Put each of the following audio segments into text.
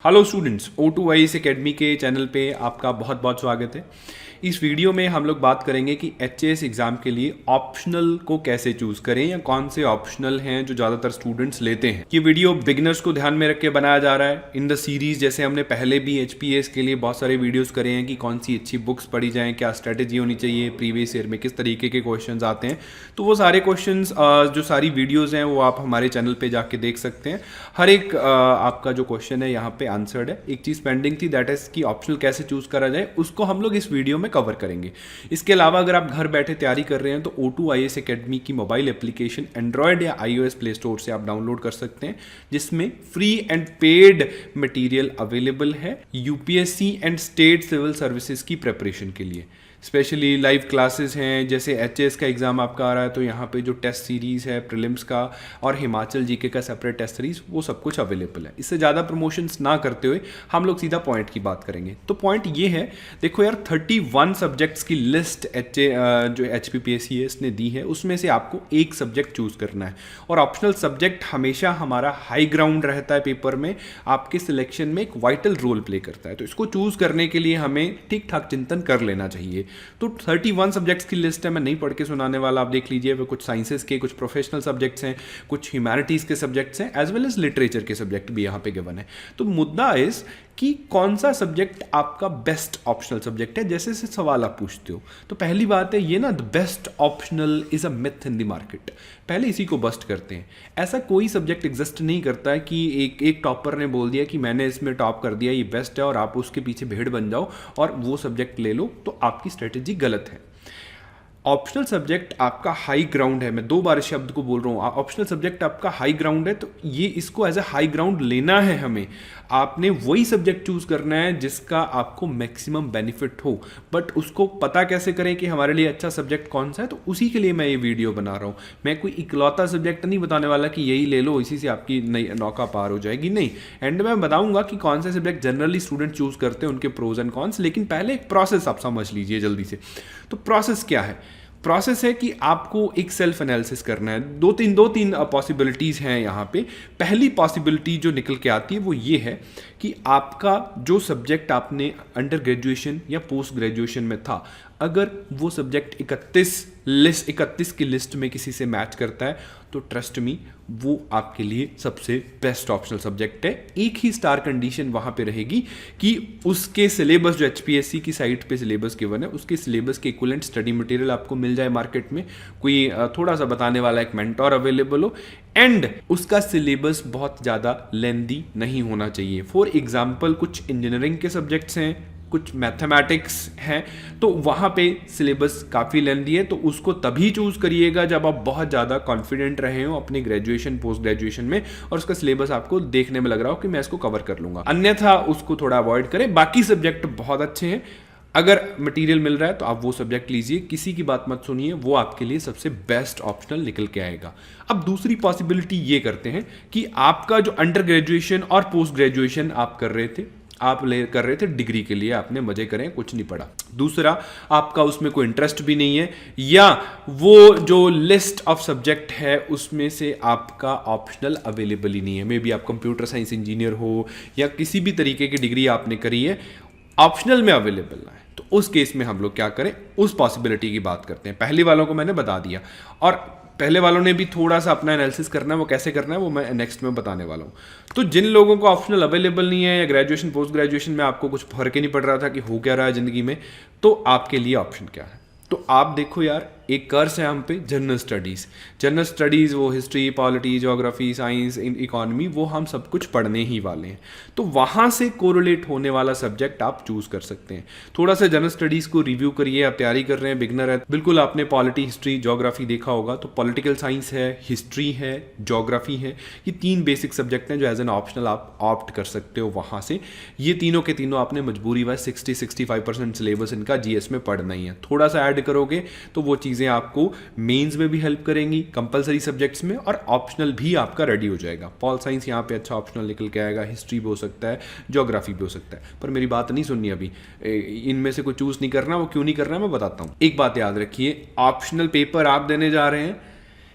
Hello students, O2IAS academy के channel पे आपका बहुत बहुत स्वागत है। इस वीडियो में हम लोग बात करेंगे कि HAS एग्ज़ाम के लिए ऑप्शनल को कैसे चूज़ करें या कौन से ऑप्शनल हैं जो ज़्यादातर स्टूडेंट्स लेते हैं। ये वीडियो बिगिनर्स को ध्यान में रख के बनाया जा रहा है। इन द सीरीज़ जैसे हमने पहले भी HPS के लिए बहुत सारे वीडियोज़ करे हैं कि कौन सी अच्छी बुक्स पढ़ी जाएँ, क्या स्ट्रैटेजी होनी चाहिए, प्रीवियस ईयर में किस तरीके के क्वेश्चन आते हैं। तो वो सारे क्वेश्चन जो सारी वीडियोज़ हैं वो आप हमारे चैनल पर जाके देख सकते हैं। हर एक आपका जो क्वेश्चन है यहाँ पे आंसर्ड है। एक चीज़ पेंडिंग थी, दैट इज कि ऑप्शनल कैसे चूज करा जाए, उसको हम लोग इस वीडियो में कवर करेंगे। इसके अलावा अगर आप घर बैठे तैयारी कर रहे हैं तो O2IAS एकेडमी की मोबाइल एप्लीकेशन एंड्रॉयड या iOS प्ले स्टोर से आप डाउनलोड कर सकते हैं, जिसमें free and paid material available है UPSC and state civil services की प्रिपरेशन के लिए। स्पेशली लाइव क्लासेस हैं, जैसे HAS का एग्ज़ाम आपका आ रहा है तो यहाँ पे जो टेस्ट सीरीज़ है प्रीलिम्स का और हिमाचल जीके का सेपरेट टेस्ट सीरीज़, वो सब कुछ अवेलेबल है। इससे ज़्यादा प्रमोशंस ना करते हुए हम लोग सीधा पॉइंट की बात करेंगे। तो पॉइंट ये है, देखो यार 31 सब्जेक्ट्स की लिस्ट जो HPPSCS ने दी है, उसमें से आपको एक सब्जेक्ट चूज़ करना है और ऑप्शनल सब्जेक्ट हमेशा हमारा हाई ग्राउंड रहता है पेपर में, आपके सिलेक्शन में एक वाइटल रोल प्ले करता है। तो इसको चूज़ करने के लिए हमें ठीक ठाक चिंतन कर लेना चाहिए। तो 31 सब्जेक्ट्स की लिस्ट है, मैं नहीं पढ़ के सुनाने वाला, आप देख लीजिए। वो कुछ साइंसेस के, कुछ प्रोफेशनल सब्जेक्ट्स हैं, कुछ ह्यूमैनिटीज़ के सब्जेक्ट्स हैं, एज वेल एज लिटरेचर के सब्जेक्ट भी यहाँ पे गिवन है। तो मुद्दा इस कि कौन सा सब्जेक्ट आपका बेस्ट ऑप्शनल सब्जेक्ट है, जैसे से सवाल आप पूछते हो। तो पहली बात है ये ना, the best optional is a myth in the market. पहले इसी को बस्ट करते हैं। ऐसा कोई सब्जेक्ट एग्जिस्ट नहीं करता है कि एक टॉपर ने बोल दिया कि मैंने इसमें टॉप कर दिया, ये बेस्ट है और आप उसके पीछे भेड़ बन जाओ और वो सब्जेक्ट ले लो, तो आपकी स्ट्रेटेजी गलत है। ऑप्शनल सब्जेक्ट आपका हाई ग्राउंड है, मैं 2 बार इस शब्द को बोल रहा हूँ। ऑप्शनल सब्जेक्ट आपका हाई ग्राउंड है, तो ये इसको एज ए हाई ग्राउंड लेना है हमें। आपने वही सब्जेक्ट चूज करना है जिसका आपको मैक्सिमम बेनिफिट हो, बट उसको पता कैसे करें कि हमारे लिए अच्छा सब्जेक्ट कौन सा है, तो उसी के लिए मैं ये वीडियो बना रहा हूँ। मैं कोई इकलौता सब्जेक्ट नहीं बताने वाला कि यही ले लो, इसी से आपकी नई नौका पार हो जाएगी, नहीं। एंड में बताऊंगा कि कौन से सब्जेक्ट जनरली स्टूडेंट चूज करते हैं, उनके प्रोज एंड कॉन्स। लेकिन पहले एक प्रोसेस आप समझ लीजिए जल्दी से। तो प्रोसेस क्या है? प्रोसेस है कि आपको एक सेल्फ एनालिसिस करना है। दो तीन पॉसिबिलिटीज़ हैं यहाँ पे। पहली पॉसिबिलिटी जो निकल के आती है वो ये है कि आपका जो सब्जेक्ट आपने अंडर ग्रेजुएशन या पोस्ट ग्रेजुएशन में था, अगर वो सब्जेक्ट 31 की लिस्ट में किसी से मैच करता है, तो ट्रस्ट मी वो आपके लिए सबसे बेस्ट ऑप्शनल सब्जेक्ट है। एक ही स्टार कंडीशन वहाँ पे रहेगी कि उसके सिलेबस, जो HPSC की साइट पे सिलेबस गिवन है, उसके सिलेबस के इक्विवेलेंट स्टडी मटेरियल आपको मिल जाए मार्केट में, कोई थोड़ा सा बताने वाला एक मेंटोर अवेलेबल हो, एंड उसका सिलेबस बहुत ज़्यादा लेंदी नहीं होना चाहिए। फॉर एग्जाम्पल, कुछ इंजीनियरिंग के सब्जेक्ट्स हैं, कुछ मैथमेटिक्स हैं, तो वहाँ पे सिलेबस काफ़ी लेंदी है, तो उसको तभी चूज़ करिएगा जब आप बहुत ज़्यादा कॉन्फिडेंट रहे हो अपने ग्रेजुएशन पोस्ट ग्रेजुएशन में और उसका सिलेबस आपको देखने में लग रहा हो कि मैं इसको कवर कर लूँगा। अन्यथा उसको थोड़ा अवॉइड करें। बाकी सब्जेक्ट बहुत अच्छे हैं, अगर मटेरियल मिल रहा है तो आप वो सब्जेक्ट लीजिए, किसी की बात मत सुनिए, वो आपके लिए सबसे बेस्ट ऑप्शनल निकल के आएगा। अब दूसरी पॉसिबिलिटी ये करते हैं कि आपका जो अंडर ग्रेजुएशन और पोस्ट ग्रेजुएशन आप कर रहे थे डिग्री के लिए, आपने मजे करें, कुछ नहीं पढ़ा। दूसरा, आपका उसमें कोई इंटरेस्ट भी नहीं है, या वो जो लिस्ट ऑफ सब्जेक्ट है उसमें से आपका ऑप्शनल अवेलेबल ही नहीं है। मे बी आप कंप्यूटर साइंस इंजीनियर हो या किसी भी तरीके की डिग्री आपने करी है, ऑप्शनल में अवेलेबल ना है, तो उस केस में हम लोग क्या करें, उस पॉसिबिलिटी की बात करते हैं। पहले वालों को मैंने बता दिया, और पहले वालों ने भी थोड़ा सा अपना एनालिसिस करना है, वो कैसे करना है वो मैं नेक्स्ट में बताने वाला हूँ। तो जिन लोगों को ऑप्शनल अवेलेबल नहीं है या ग्रेजुएशन पोस्ट ग्रेजुएशन में आपको कुछ फर्क ही नहीं पड़ रहा था कि हो क्या रहा है ज़िंदगी में, तो आपके लिए ऑप्शन क्या है? तो आप देखो यार, एक कर्स है हम पे जनरल स्टडीज़, वो history, polity, geography, science, economy, वो हम सब कुछ पढ़ने ही वाले हैं। तो वहाँ से कोरिलेट होने वाला सब्जेक्ट आप चूज़ कर सकते हैं। थोड़ा सा जनरल स्टडीज़ को रिव्यू करिए, आप तैयारी कर रहे हैं, बिगनर है, बिल्कुल आपने पॉलिटी, हिस्ट्री, ज्योग्राफी देखा होगा, तो पॉलिटिकल साइंस है, हिस्ट्री है, ज्योग्राफी है, ये 3 बेसिक सब्जेक्ट हैं जो एज एन ऑप्शनल आप ऑप्ट कर सकते हो वहाँ से। ये तीनों के तीनों आपने मजबूरी वाइज 60-65% सिलेबस इनका GS में पढ़ना ही है। थोड़ा सा ऐड करोगे तो वो चीज़ें आपको मेंस में भी हेल्प करेंगी, कंपलसरी सब्जेक्ट्स में, और ऑप्शनल भी आपका रेडी हो जाएगा। पॉल साइंस यहाँ पे अच्छा ऑप्शनल निकल के आएगा, हिस्ट्री भी हो सकता है, ज्योग्राफी भी हो सकता है। पर मेरी बात नहीं सुननी अभी, इनमें से कोई चूज नहीं करना। वो क्यों नहीं करना मैं बताता हूँ। एक बात याद रखिए, ऑप्शनल पेपर आप देने जा रहे हैं,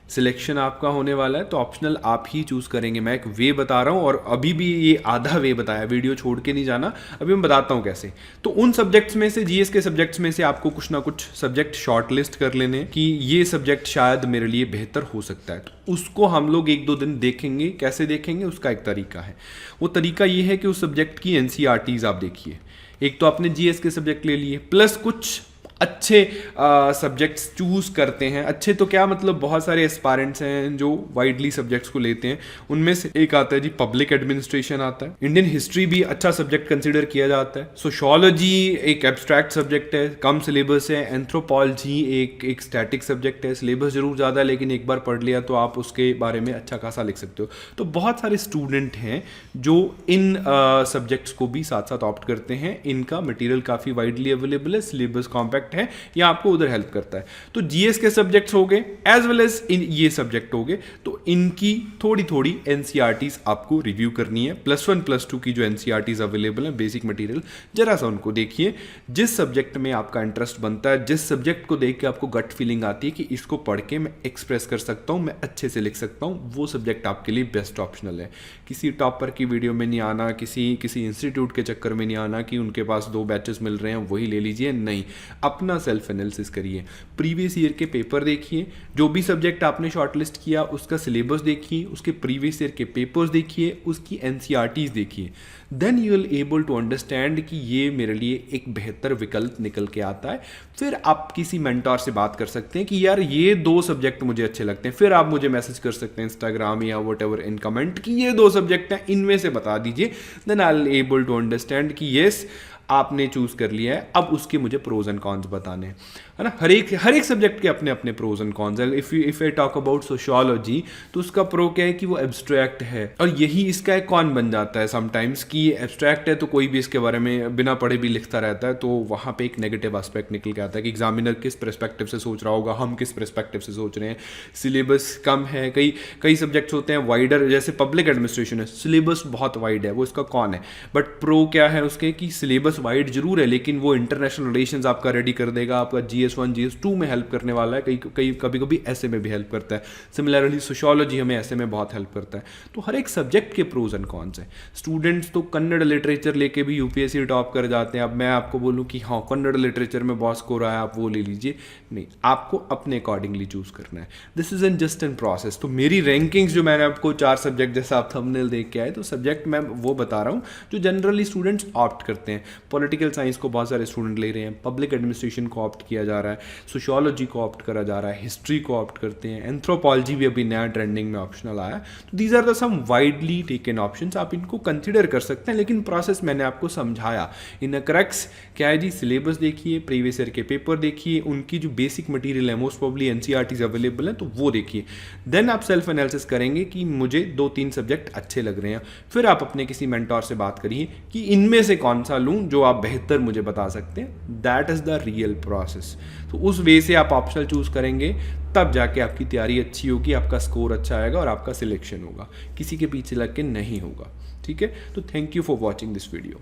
सिलेक्शन आपका होने वाला है, तो ऑप्शनल आप ही चूज़ करेंगे। मैं एक वे बता रहा हूँ और अभी भी ये आधा वे बताया, वीडियो छोड़ के नहीं जाना, अभी मैं बताता हूँ कैसे। तो उन सब्जेक्ट्स में से, जीएस के सब्जेक्ट्स में से आपको कुछ ना कुछ सब्जेक्ट शॉर्ट लिस्ट कर लेने कि ये सब्जेक्ट शायद मेरे लिए बेहतर हो सकता है। तो उसको हम लोग 1-2 दिन देखेंगे। कैसे देखेंगे, उसका एक तरीका है। वो तरीका ये है कि उस सब्जेक्ट की एनसीईआरटीज़ आप देखिए। एक तो आपने जीएस के सब्जेक्ट ले लिए, प्लस कुछ अच्छे सब्जेक्ट्स चूज़ करते हैं। अच्छे तो क्या मतलब, बहुत सारे एस्पायरेंट्स हैं जो वाइडली सब्जेक्ट्स को लेते हैं। उनमें से एक आता है जी पब्लिक एडमिनिस्ट्रेशन आता है। इंडियन हिस्ट्री भी अच्छा सब्जेक्ट कंसिडर किया जाता है। सोशियोलॉजी एक एब्स्ट्रैक्ट सब्जेक्ट है, कम सिलेबस है। एंथ्रोपोलॉजी एक स्टैटिक सब्जेक्ट है, सिलेबस जरूर ज़्यादा है, लेकिन एक बार पढ़ लिया तो आप उसके बारे में अच्छा खासा लिख सकते हो। तो बहुत सारे स्टूडेंट हैं जो इन सब्जेक्ट्स को भी साथ साथ ऑप्ट करते हैं। इनका मटेरियल काफ़ी वाइडली अवेलेबल है, सिलेबस कॉम्पैक्ट है, या आपको उधर हेल्प करता है। तो जीएस के सब्जेक्ट्स हो गए एज वेल एज इन ये सब्जेक्ट हो गए, तो इनकी थोड़ी थोड़ी एनसीईआरटीज आपको रिव्यू करनी है। +1 +2 की जो एनसीईआरटीज अवेलेबल है, बेसिक मटेरियल, जरा सा उनको देखिए। जिस सब्जेक्ट में आपका इंटरेस्ट बनता है, जिस सब्जेक्ट को देख के आपको गट फीलिंग आती है कि इसको पढ़ के मैं एक्सप्रेस कर सकता हूँ, मैं अच्छे से लिख सकता हूँ, वो सब्जेक्ट आपके लिए बेस्ट ऑप्शनल है। किसी टॉपर की वीडियो में नहीं आना, किसी इंस्टीट्यूट के चक्कर में नहीं आना कि उनके पास 2 बैचेस मिल रहे हैं वही ले लीजिए, नहीं। अपना सेल्फ एनालिसिस करिए, प्रीवियस ईयर के पेपर देखिए, जो भी सब्जेक्ट आपने शॉर्टलिस्ट किया उसका सिलेबस देखिए, उसके प्रीवियस ईयर के पेपर्स देखिए, उसकी एनसीईआरटीज देखिए। Then you will able to understand कि ये मेरे लिए एक बेहतर विकल्प निकल के आता है। फिर आप किसी मेंटोर से बात कर सकते हैं कि यार ये 2 सब्जेक्ट मुझे अच्छे लगते हैं। फिर आप मुझे मैसेज कर सकते हैं इंस्टाग्राम या व्हाटएवर इन कमेंट कि ये 2 सब्जेक्ट हैं, इनमें से बता दीजिए। Then I will able to understand कि येस आपने चूज कर लिया है, अब उसके मुझे प्रोज एंड कॉन्स बताने हैं, है ना। हर एक सब्जेक्ट के अपने अपने प्रोज एंड कॉन्स है। If I talk about sociology, तो उसका प्रो क्या है कि वो एब्स्ट्रैक्ट है, और यही इसका एक कॉन बन जाता है समटाइम्स कि एब्स्ट्रैक्ट है तो कोई भी इसके बारे में बिना पढ़े भी लिखता रहता है, तो वहाँ पे एक नेगेटिव एस्पेक्ट निकल के आता है कि एग्जामिनर किस पर्सपेक्टिव से सोच रहा होगा, हम किस पर्सपेक्टिव से सोच रहे हैं। सिलेबस कम है, कई सब्जेक्ट्स होते हैं वाइडर, जैसे पब्लिक एडमिनिस्ट्रेशन है, सिलेबस बहुत वाइड है, वो इसका कॉन है। बट प्रो क्या है उसके कि सिलेबस वाइड जरूर है, लेकिन वो इंटरनेशनल रिलेशंस आपका रेडी कर देगा, आपका GS1 GS2 में हेल्प करने वाला है, कभी कभी ऐसे में भी हेल्प करता है। सिमिलरली सोशियोलॉजी हमें ऐसे में बहुत हेल्प करता है। तो हर एक सब्जेक्ट के प्रोज एंड कॉन्स हैं। स्टूडेंट्स तो कन्नड़ लिटरेचर लेके भी यूपीएससी टॉप कर जाते हैं। अब मैं आपको बोलूँ कि हाँ कन्नड़ लिटरेचर में बहुत स्कोर आया, आप वो ले लीजिए, नहीं, आपको अपने अकॉर्डिंगली चूज करना है। This is an just an process. तो मेरी रैंकिंग्स जो मैंने आपको 4 सब्जेक्ट जैसा आप थंबनेल देख के आए, तो सब्जेक्ट मैं वो बता रहा हूँ जो जनरली स्टूडेंट्स ऑप्ट करते हैं। पॉलिटिकल साइंस को बहुत सारे स्टूडेंट ले रहे हैं, पब्लिक एडमिनिस्ट्रेशन को ऑप्ट किया जा रहा है, सोशियोलॉजी को ऑप्ट करा जा रहा है, हिस्ट्री को ऑप्ट करते हैं, एंथ्रोपोलॉजी भी अभी नया ट्रेंडिंग में ऑप्शनल आया। तो these are the some widely taken options, आप इनको कंसिडर कर सकते हैं। लेकिन प्रोसेस मैंने आपको समझाया। इन क्रक्स क्या है जी, सिलेबस देखिए, प्रीवियस ईयर के पेपर देखिए, उनकी जो बेसिक मटेरियल है मोस्ट प्रोबब्ली एनसीईआरटीज अवेलेबल है, तो वो देखिए। देन आप सेल्फ एनालिसिस करेंगे कि मुझे 2-3 सब्जेक्ट अच्छे लग रहे हैं। फिर आप अपने किसी मेंटोर से बात करिए कि इनमें से कौन सा लूँ जो आप बेहतर मुझे बता सकते हैं। That is the real process. तो उस वे से आप ऑप्शनल चूज करेंगे, तब जाके आपकी तैयारी अच्छी होगी, आपका स्कोर अच्छा आएगा और आपका सिलेक्शन होगा, किसी के पीछे लग के नहीं होगा। ठीक है, तो thank you for watching this video.